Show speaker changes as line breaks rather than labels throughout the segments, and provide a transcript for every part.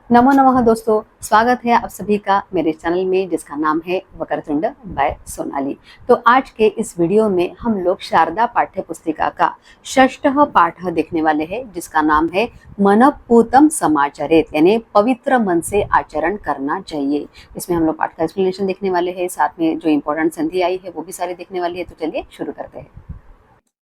नमो नमः दोस्तों, स्वागत है आप सभी का मेरे चैनल में जिसका नाम है वक्रतुंड बाय सोनाली। तो आज के इस वीडियो में हम लोग शारदा पाठ्य पुस्तिका का षष्ठः पाठ देखने वाले हैं जिसका नाम है मनपूतम समाचरेत, यानी पवित्र मन से आचरण करना चाहिए। इसमें हम लोग पाठ का एक्सप्लेनेशन देखने वाले हैं, साथ में जो इम्पोर्टेंट संधि आई है वो भी सारी देखने वाली है। तो चलिए शुरू करते हैं।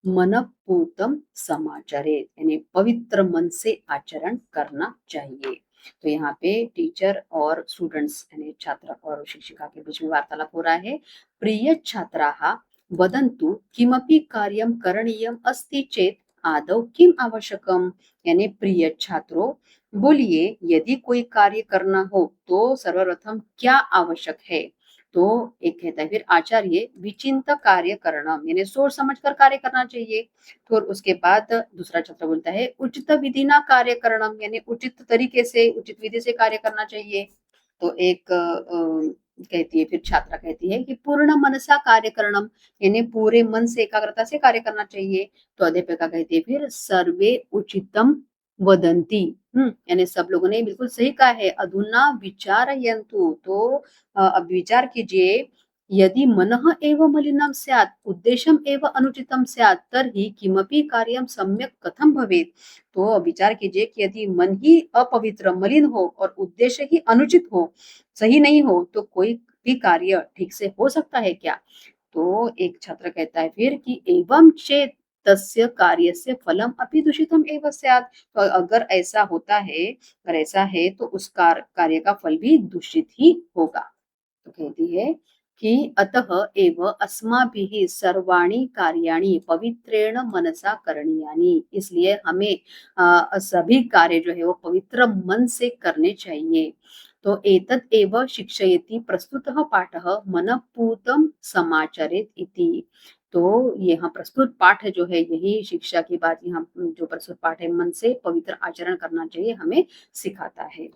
मनपूतम समाचरेत यानी पवित्र मन से आचरण करना चाहिए। तो यहाँ पे टीचर और स्टूडेंट्स यानी छात्र और शिक्षिका के बीच में वार्तालाप हो रहा है। प्रिय छात्राः वदन्तु किमपि कार्यं करणीयम् अस्ति चेत् आदौ किम आवश्यकम, यानी प्रिय छात्रों बोलिए, यदि कोई कार्य करना हो तो सर्वप्रथम क्या आवश्यक है। तो एक कहता है फिर आचार्य विचिंत कार्य करणम, यानी सोच समझकर कार्य करना चाहिए। तो उसके बाद दूसरा छात्र बोलता है उचित विधि ना कार्य करणम, यानी उचित तरीके से उचित विधि से कार्य करना चाहिए। तो एक कहती है फिर छात्रा कहती है कि पूर्ण मनसा कार्य करणम, यानी पूरे मन से एकाग्रता से कार्य करना चाहिए। तो अध्यापिका कहती है फिर सर्वे उचितम वदंती, यानी सब लोगों ने बिल्कुल सही कहा है। अधुना विचारयन्तु, तो अब विचार कीजिए, यदि मनः एव मलिनं स्यात् उद्देश्यम् एव अनुचितं स्यात् तर्हि किमपि कार्यं सम्यक् कथं भवेत्। तो विचार कीजिए कि यदि मन ही अपवित्र मलिन हो और उद्देश्य ही अनुचित हो, सही नहीं हो, तो कोई भी कार्य ठीक से हो सकता है क्या। तो एक छात्र कहता है फिर कि एवं चेत तस्य कार्यस्य फलम अपि दूषितम एव स्यात्। तो अगर ऐसा होता है, अगर ऐसा है तो उस कार्य का फल भी दूषित ही होगा। तो कहती है कि अतः एव अस्माभिः सर्वाणि कार्याणि पवित्रेण मनसा करणीयानि, इसलिए हमें सभी कार्य जो है वो पवित्र मन से करने चाहिए। तो एतत् एव शिक्षयति प्रस्तुतः पाठः मनपूतं समाचरेत् इति। तो यहाँ प्रस्तुत पाठ जो है यही शिक्षा की बात, यहाँ जो प्रस्तुत पाठ है मन से पवित्र आचरण करना चाहिए हमें सिखाता है।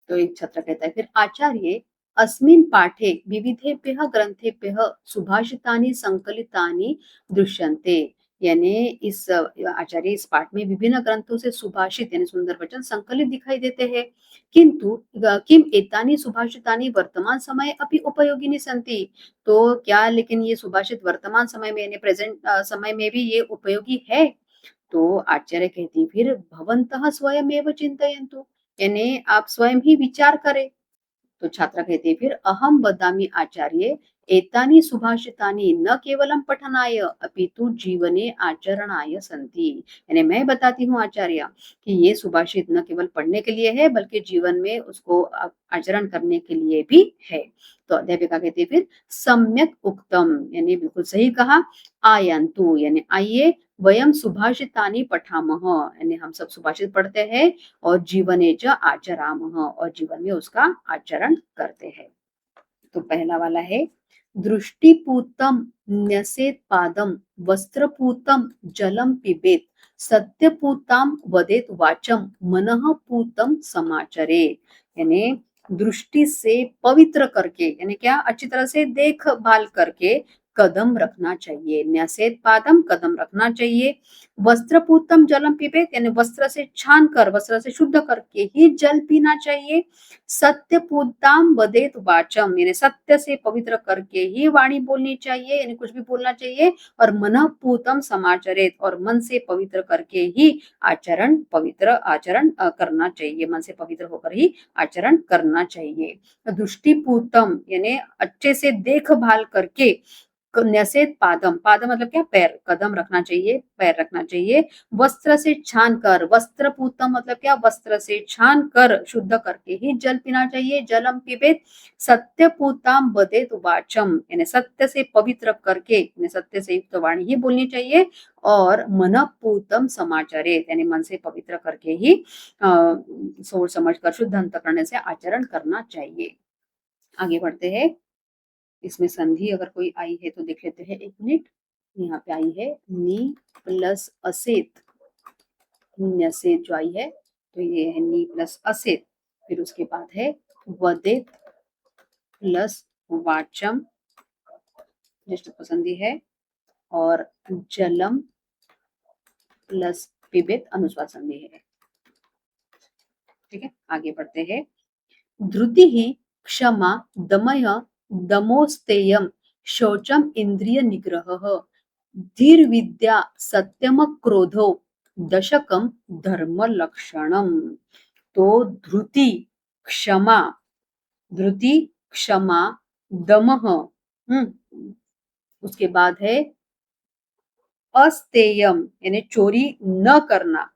तो एक छात्र कहता है फिर आचार्य अस्मिन् पाठे विविधेभ्यः ग्रंथेभ्यः सुभाषितानि संकलितानि दृश्यन्ते, यानी इस आचार्य इस पाठ में विभिन्न ग्रंथों से सुभाषित यानी सुंदर वचन संकलित दिखाई देते हैं। किंतु किम एतानि सुभाषितानि वर्तमान समय अपि उपयोगिनी सन्ति, तो क्या लेकिन ये सुभाषित वर्तमान समय में यानी प्रेजेंट समय में भी ये उपयोगी है। तो आचार्य कहती फिर भवन्तः स्वयमेव चिन्तयन्तु, यानी आप स्वयं ही विचार करें। तो छात्रा कहती है फिर अहम वदामि आचार्य एतानि सुभाषितानि न केवलं पठनाय अपितु जीवने आचरणाय सन्ति, यानी मैं बताती हूँ आचार्य कि ये सुभाषित न केवल पढ़ने के लिए है बल्कि जीवन में उसको आचरण करने के लिए भी है। तो अध्यापिका कहती है फिर सम्यक उक्तम, यानी बिल्कुल सही कहा। आयन्तु यानी आइए, वयम सुभाषितानि पठामः, यानी हम सब सुभाषित पढ़ते हैं और जीवने च आचरामः, और जीवन में उसका आचरण करते हैं। तो पहला वाला है दृष्टिपूतम न्यसेत पादम वस्त्रपूतम जलम पिबेत सत्यपूताम वदेत वाचम मनः पूतम समाचरे, यानी दृष्टि से पवित्र करके, यानी क्या अच्छी तरह से देखभाल करके कदम रखना चाहिए। न्यसेत पादम कदम रखना चाहिए। वस्त्रपूतम जलम पिबेत, यानी वस्त्र से छान कर वस्त्र से शुद्ध करके ही जल पीना चाहिए। सत्य पूताम वदेत वाचम, यानी सत्य से पवित्र करके ही वाणी बोलनी चाहिए, यानी कुछ भी बोलना चाहिए। और मन पूतम समाचरित, और मन से पवित्र करके ही पवित्र आचरण करना चाहिए, मन से पवित्र होकर ही आचरण करना चाहिए। दृष्टिपूतम यानी अच्छे से देखभाल करके, न्यसेत पादम, पादम मतलब क्या, पैर, कदम रखना चाहिए, पैर रखना चाहिए। वस्त्र से छान कर, वस्त्र पूतम मतलब क्या, वस्त्र से छान कर शुद्ध करके ही जल पीना चाहिए। जलम पिबेत सत्य पूताम वदेत वाचम, यानी सत्य से पवित्र करके, यानी सत्य से युक्त वाणी ही बोलनी चाहिए। और मन पूतम समाचरित, यानी मन से पवित्र करके ही सोच समझ कर शुद्ध अंतःकरण से आचरण करना चाहिए। आगे बढ़ते हैं। इसमें संधि अगर कोई आई है तो देख लेते हैं, एक मिनट। यहाँ पे आई है नी प्लस असेत, न्यसेत जो आई है तो ये है नी प्लस असेत। फिर उसके बाद है वदेत प्लस वाचम, ज्येष्ठ संधि है। और जलम प्लस पिबेत अनुस्वार संधि है। ठीक है, आगे बढ़ते हैं। धृति ही क्षमा दमय दमोस्तेयम शौचम इंद्रिय निग्रह धीर विद्या सत्यम क्रोधो दशकम धर्म लक्षणम। तो धृति क्षमा, धृति क्षमा दमह, उसके बाद है अस्तेयम यानी चोरी न करना,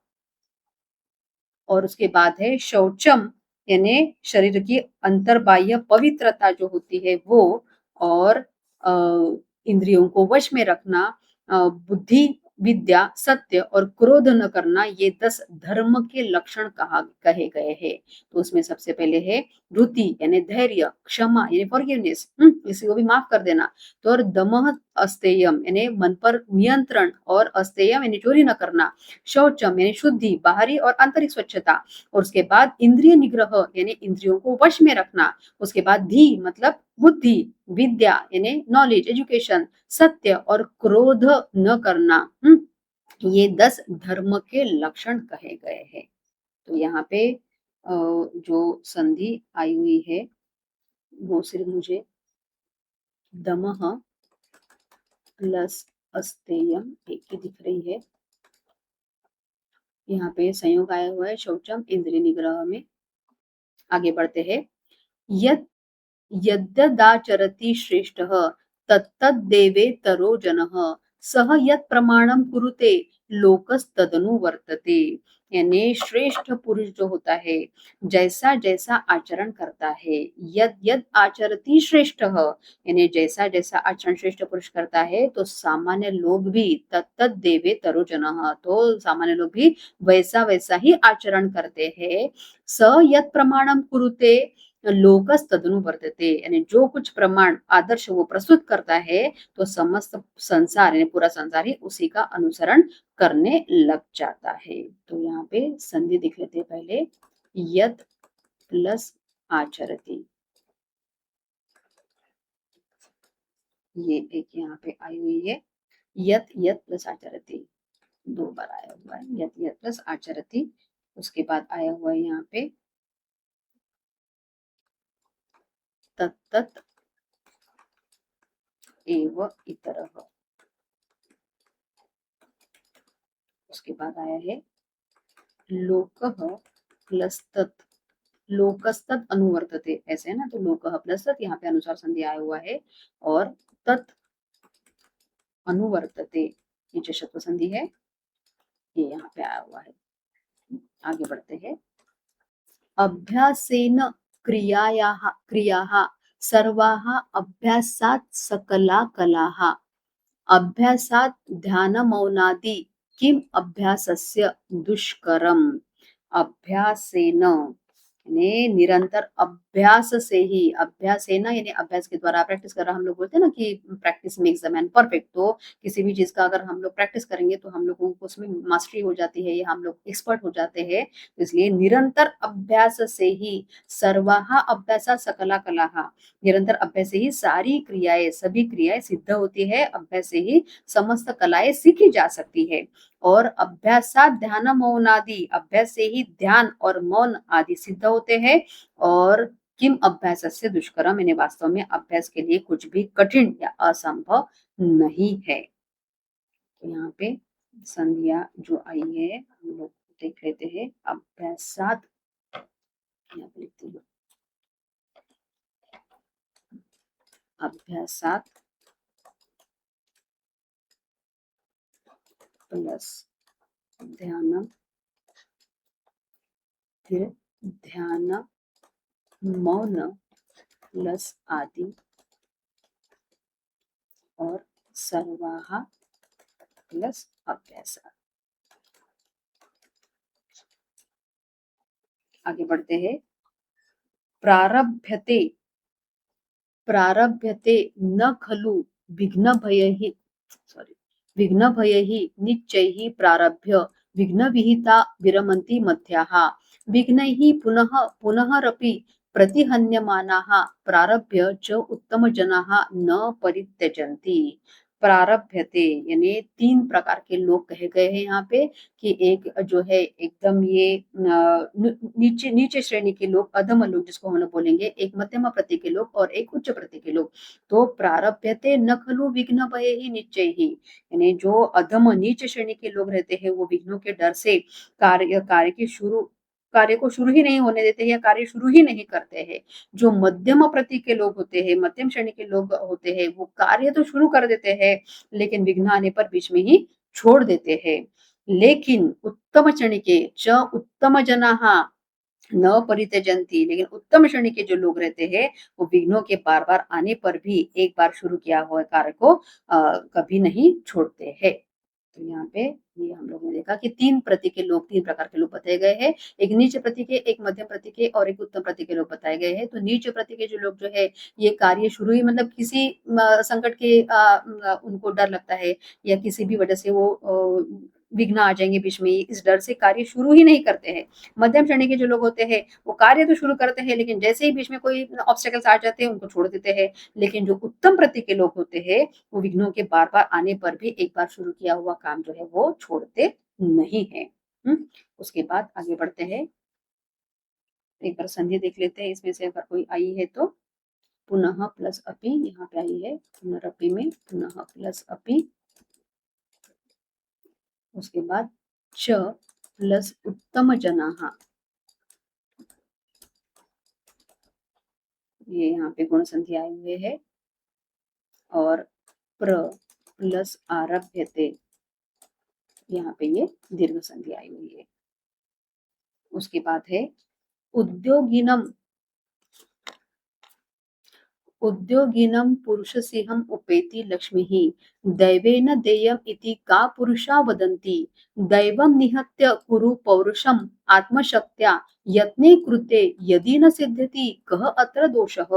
और उसके बाद है शौचम यानी शरीर की अंतर्बाह्य पवित्रता जो होती है वो, और इंद्रियों को वश में रखना, बुद्धि विद्या सत्य और क्रोध न करना, ये 10 धर्म के लक्षण कहे गए हैं। तो उसमें सबसे पहले है रुति यानी धैर्य, क्षमा यानी फॉरगिवनेस, किसी को भी माफ कर देना, तो और दमह अस्तेयम यानी मन पर नियंत्रण, और अस्तेयम यानी चोरी न करना, शौचम यानी शुद्धि बाहरी और आंतरिक स्वच्छता, और उसके बाद इंद्रिय निग्रह यानी इंद्रियों को वश में रखना, उसके बाद धी मतलब बुद्धि, विद्या यानी नॉलेज एजुकेशन, सत्य और क्रोध न करना, ये 10 धर्म के लक्षण कहे गए हैं। तो यहाँ पे जो संधि आई हुई है वो सिर्फ मुझे दमह प्लस अस्तेयम एक ही दिख रही है। यहाँ पे संयोग आया हुआ है शौचम इंद्रिय निग्रह में। आगे बढ़ते हैं। यद्यदाचरति श्रेष्ठः तत्तद्देवेतरो जनः सह यत् प्रमाणम कुरुते लोकस्तदनु वर्तते। यानी श्रेष्ठ पुरुष जो होता है जैसा जैसा आचरण करता है, यद यद आचरति श्रेष्ठः यानी जैसा जैसा आचरण श्रेष्ठ पुरुष करता है, तो सामान्य लोग भी तत्तद देवे तरो जनः, तो सामान्य लोग भी वैसा वैसा ही आचरण करते हैं। स यत् प्रमाणम कुरुते लोकस तदनु वर्तते, यानी जो कुछ प्रमाण आदर्श वो प्रस्तुत करता है तो समस्त संसार यानी पूरा संसार ही उसी का अनुसरण करने लग जाता है। तो यहाँ पे संधि दिख लेते पहले, यत प्लस आचरति, ये एक यहाँ पे आई हुई है, यत यत प्लस आचरति 2 बार आया हुआ है, यत यत प्लस आचरति। उसके बाद आया हुआ है यहाँ पे तत्तत् एव इतरः। उसके बाद आया है लोकः प्लस तत्, लोकस्तत् अनुवर्तते, ऐसे है ना, तो लोकः प्लस तत् यहाँ पे अनुसार संधि आया हुआ है, और तत् अनुवर्तते ये जो शत्व संधि है ये यहाँ पे आया हुआ है। आगे बढ़ते हैं। अभ्यासेन क्रियाः सर्वाः अभ्यासात् सकला कलाः अभ्यासात् ध्यानमौनादि किम अभ्यासस्य दुष्करम। अभ्यासेन यानी निरंतर अभ्यास से ही, अभ्यास है ना यानी अभ्यास के द्वारा, प्रैक्टिस कर रहा, हम लोग बोलते हैं ना कि practice makes the man perfect. तो किसी भी चीज का अगर हम लोग प्रैक्टिस करेंगे तो हम लोगों को उसमें मास्टरी हो जाती है या हम लोग एक्सपर्ट हो जाते हैं। तो इसलिए निरंतर अभ्यास से ही, सर्वाहा अभ्यासा सकला कलाहा, निरंतर अभ्यास से ही सारी क्रियाएं, सभी क्रियाएं सिद्ध होती है, अभ्यास से ही समस्त कलाएं सीखी जा सकती है। और अभ्यासात ध्यान मौनादि, अभ्यास से ही ध्यान और मौन आदि सिद्ध होते हैं। और किम अभ्यासस्य दुष्करम, यानी वास्तव में अभ्यास के लिए कुछ भी कठिन या असंभव नहीं है। तो यहाँ पे संधिया जो आई है हम लोग देख लेते हैं। अभ्यासात, यहाँ पे लिखती हूँ, अभ्यासात प्लस ध्यानम, फिर ध्यान मौन प्लस आदि, और सर्वाहा प्लस अभ्यास। आगे बढ़ते हैं। प्रारभ्यते, प्रारभ्यते न खलु विघ्न भयैः, सॉरी, विघ्न भयैः निश्चैः प्रारभ्य विघ्न विहिता विरमन्ति मध्याः विघ्नैः पुनः पुनरपि प्रतिहन्यमानाः प्रारभ्य च उत्तमजनाः न परित्यजन्ति। प्रारभ्यते, यानी तीन प्रकार के लोग कहे गए हैं यहाँ पे कि एक जो है एकदम ये नीचे नीचे श्रेणी के लोग, अधम लोग जिसको हम लोग बोलेंगे, एक मध्यम प्रति के लोग और एक उच्च प्रति के लोग। तो प्रारभ्यते न खलु विघ्न भये ही निश्चय ही, यानी जो अधम नीच श्रेणी के लोग रहते हैं वो विघ्नों के डर से कार्य को शुरू ही नहीं होने देते हैं या कार्य शुरू ही नहीं करते हैं। जो मध्यम प्रति के लोग होते हैं, मध्यम श्रेणी के लोग होते हैं, वो कार्य तो शुरू कर देते हैं लेकिन विघ्न आने पर बीच में ही छोड़ देते हैं। लेकिन उत्तम श्रेणी के च उत्तम जनाः न परित्यजन्ति, लेकिन उत्तम श्रेणी के जो लोग रहते हैं वो विघ्नों के बार बार आने पर भी एक बार शुरू किया हुआ कार्य को कभी नहीं छोड़ते हैं। तो यहाँ पे ये हम लोगों ने देखा कि तीन प्रति के लोग, तीन प्रकार के लोग बताए गए हैं, एक नीच प्रति के, एक मध्यम प्रति के और एक उत्तम प्रति के लोग बताए गए हैं। तो नीच प्रति के जो लोग जो है ये कार्य शुरू ही मतलब किसी संकट के उनको डर लगता है या किसी भी वजह से वो विघ्न आ जाएंगे बीच में, इस डर से कार्य शुरू ही नहीं करते हैं। मध्यम श्रेणी के जो लोग होते हैं वो कार्य तो शुरू करते हैं लेकिन जैसे ही बीच में कोई ऑब्स्टेकल्स आ जाते हैं उनको छोड़ देते हैं। लेकिन जो उत्तम प्रति के लोग होते हैं वो विघ्नों के बार बार आने पर भी एक बार शुरू किया हुआ काम जो है वो छोड़ते नहीं है। उसके बाद आगे बढ़ते हैं, एक बार संधि देख लेते हैं इसमें से अगर कोई आई है तो। पुनः प्लस अपि, यहाँ पे आई है पुनरअपि में पुनः प्लस अपि, उसके बाद च प्लस उत्तम जनाः, ये यहाँ पे गुण संधि आए हुए है, और प्र प्लस आरभ्यते, यहाँ पे ये दीर्घ संधि आई हुई है। उसके बाद है उद्योगिनम, उद्योगिनम पुरुषसिंहम उपेति लक्ष्मीः दैवेन देयम् इति का पुरुषा वदन्ति दैवं निहत्य कुरु पौरुषम आत्मशक्त्या यत्ने कृते यदि न सिद्ध्यति कः अत्र दोषः,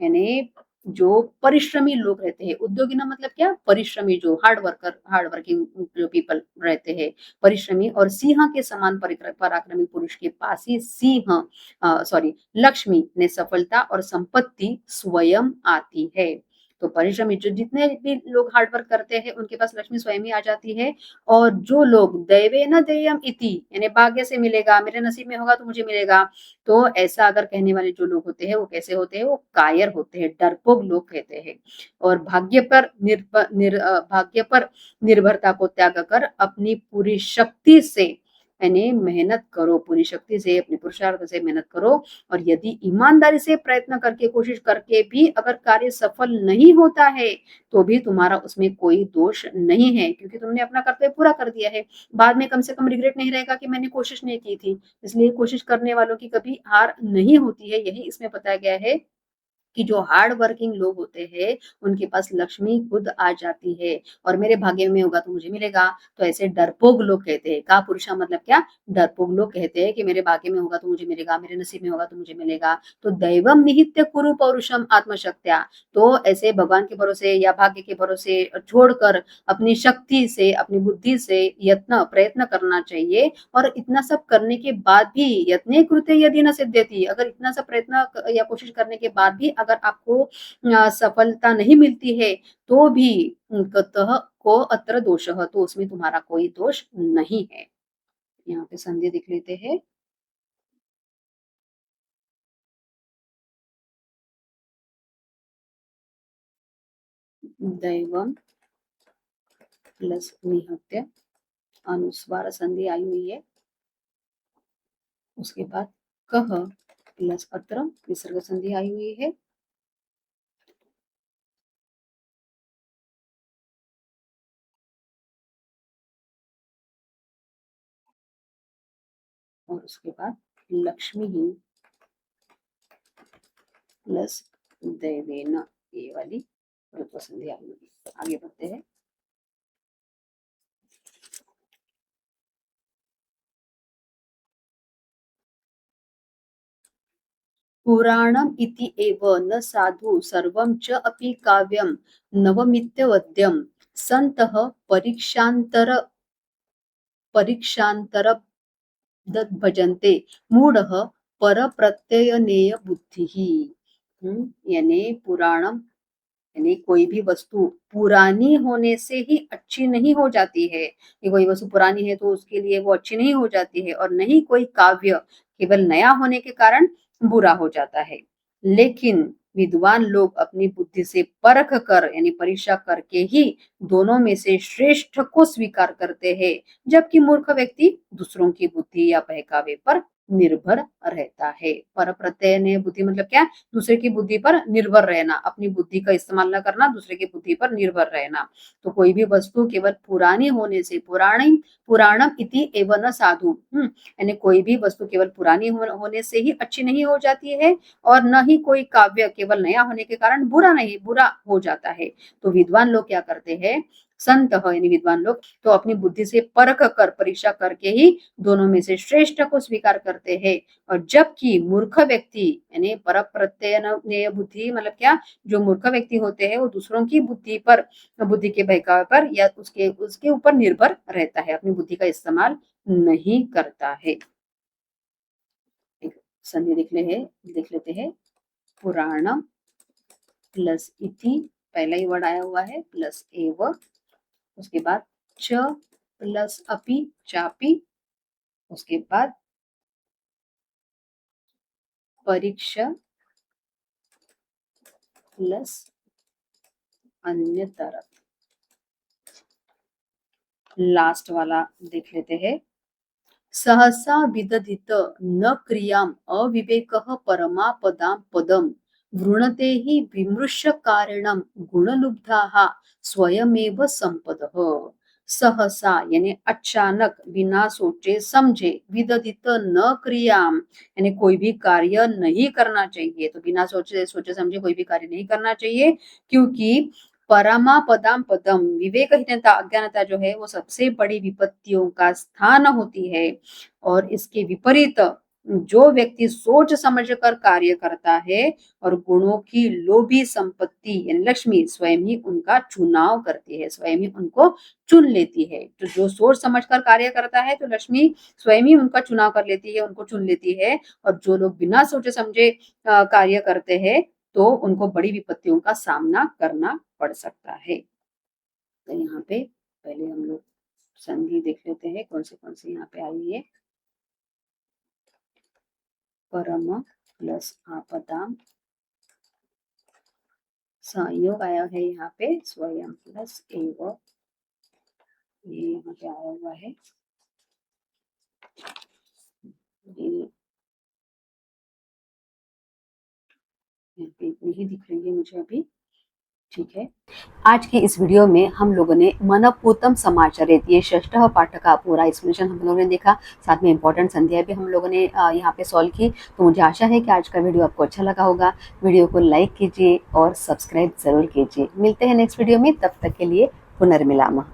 यानी जो परिश्रमी लोग रहते हैं, उद्योगी ना मतलब क्या, परिश्रमी, जो हार्ड वर्किंग जो पीपल रहते हैं, परिश्रमी, और सिंह के समान पराक्रमी पुरुष के पास ही सिंह सॉरी लक्ष्मी ने सफलता और संपत्ति स्वयं आती है। तो परिश्रमी जो जितने भी लोग हार्ड वर्क करते हैं उनके पास लक्ष्मी स्वयं ही आ जाती है। और जो लोग दैवे न देयम इति, यानी भाग्य से मिलेगा, मेरे नसीब में होगा तो मुझे मिलेगा, तो ऐसा अगर कहने वाले जो लोग होते हैं वो कैसे होते हैं, वो कायर होते हैं, डरपोक लोग कहते हैं। और भाग्य पर निर्भरता को त्याग कर अपनी पूरी शक्ति से, यानी मेहनत करो, पूरी शक्ति से अपने पुरुषार्थ से मेहनत करो, और यदि ईमानदारी से प्रयत्न करके, कोशिश करके भी अगर कार्य सफल नहीं होता है तो भी तुम्हारा उसमें कोई दोष नहीं है, क्योंकि तुमने अपना कर्तव्य पूरा कर दिया है। बाद में कम से कम रिग्रेट नहीं रहेगा कि मैंने कोशिश नहीं की थी। इसलिए कोशिश करने वालों की कभी हार नहीं होती है, यही इसमें बताया गया है कि जो हार्ड वर्किंग लोग होते हैं उनके पास लक्ष्मी खुद आ जाती है, और मेरे भाग्य में होगा तो मुझे मिलेगा। तो ऐसे डरपोक लोग कहते हैं, का पुरुषा मतलब क्या, डरपोक लोग कहते हैं कि मेरे भाग्य में होगा तो मुझे मिलेगा, मेरे नसीब में होगा तो मुझे मिलेगा। तो दैवम निहित्य कुरु पौरुषम आत्मशक्त्या, तो ऐसे भगवान के भरोसे या भाग्य के भरोसे छोड़कर अपनी शक्ति से, अपनी बुद्धि से प्रयत्न करना चाहिए। और इतना सब करने के बाद भी यत्ने कृते यदि न सिद्ध्यति, अगर इतना सब प्रयत्न या कोशिश करने के बाद भी अगर आपको सफलता नहीं मिलती है तो भी कतः को अत्र दोषः, तो उसमें तुम्हारा कोई दोष नहीं है। यहाँ पे संधि देख लेते हैं। दैवम प्लस निहत्य, अनुस्वार संधि आई हुई है। उसके बाद कह प्लस अत्र विसर्ग संधि आई हुई है। और उसके बाद लक्ष्मी ही प्लस देवेन, ये वाली रुत्व संधि आई हुई है। आगे बढ़ते हैं। पुराणम् इति एव न साधु सर्वं च अपि काव्यं नवमित्यवद्यं सन्तः परीक्षान्तरदद् भजन्ते मूढ़ः परप्रत्ययनेय बुद्धिः। यानी पुराणम यानी कोई भी वस्तु पुरानी होने से ही अच्छी नहीं हो जाती है, कि कोई वस्तु पुरानी है तो उसके लिए वो अच्छी नहीं हो जाती है, और नहीं कोई काव्य केवल नया होने के कारण बुरा हो जाता है। लेकिन विद्वान लोग अपनी बुद्धि से परख कर यानी परीक्षा करके ही दोनों में से श्रेष्ठ को स्वीकार करते हैं, जबकि मूर्ख व्यक्ति दूसरों की बुद्धि या बहकावे पर निर्भर रहता है। पर प्रत्यय ने बुद्धि मतलब क्या? दूसरे की बुद्धि पर निर्भर रहना, अपनी बुद्धि का इस्तेमाल न करना, दूसरे की बुद्धि पर निर्भर रहना। तो कोई भी वस्तु केवल पुरानी होने से पुराणम इति एव न साधु, यानी कोई भी वस्तु केवल पुरानी होने से ही अच्छी नहीं हो जाती है, और न ही कोई काव्य केवल नया होने के कारण बुरा हो जाता है। तो विद्वान लोग क्या करते हैं? संत यानी विद्वान लोग तो अपनी बुद्धि से परख कर परीक्षा करके ही दोनों में से श्रेष्ठ को स्वीकार करते हैं, और जबकि मूर्ख व्यक्ति यानी पर प्रत्यय बुद्धि मतलब क्या, जो मूर्ख व्यक्ति होते हैं वो दूसरों की बुद्धि के बहकावे पर या उसके उसके ऊपर निर्भर रहता है, अपनी बुद्धि का इस्तेमाल नहीं करता है। संधि देख लेते हैं। पुराणम प्लस इति, पहला ही वर्ड आया हुआ है, प्लस एव, उसके बाद च प्लस अपि चापि, उसके बाद परीक्षा प्लस अन्यतर। लास्ट वाला देख लेते हैं। सहसा विदधित न क्रियाम अविवेकः परमापदां पदम वृणते हि विमृश्य कारणम गुणलुब्धाः स्वयमेव संपदः। सहसा यानी अचानक, बिना सोचे समझे, विदधित न क्रियाम यानी कोई भी कार्य नहीं करना चाहिए। तो बिना सोचे समझे कोई भी कार्य नहीं करना चाहिए, क्योंकि परामापदाम पदम, विवेकहीनता अज्ञानता जो है वो सबसे बड़ी विपत्तियों का स्थान होती है। और इसके विपरीत जो व्यक्ति सोच समझ कर कार्य करता है और गुणों की लोभी संपत्ति यानी लक्ष्मी स्वयं ही उनका चुनाव करती है, स्वयं ही उनको चुन लेती है। तो जो सोच समझ कर कार्य करता है तो लक्ष्मी स्वयं ही उनका चुनाव कर लेती है, उनको चुन लेती है। और जो लोग बिना सोचे समझे कार्य करते हैं तो उनको बड़ी विपत्तियों का सामना करना पड़ सकता है। तो यहाँ पे पहले हम लोग संधि देख लेते हैं, कौन से यहाँ पे आई है। परम प्लस आपदा, संयोग आया है यहाँ पे, स्वयं प्लस एव, ये यहाँ पे आया हुआ है। ये यहाँ पे इतनी ही दिख रही है मुझे अभी, ठीक है। आज की इस वीडियो में हम लोगों ने मनपूतम समाचरित ये षष्ठ पाठ का पूरा एक्सप्लेनेशन हम लोगों ने देखा, साथ में इंपॉर्टेंट संध्या भी हम लोगों ने यहाँ पे सॉल्व की। तो मुझे आशा है कि आज का वीडियो आपको अच्छा लगा होगा। वीडियो को लाइक कीजिए और सब्सक्राइब जरूर कीजिए। मिलते हैं नेक्स्ट वीडियो में, तब तक के लिए पुनर्मिलामः।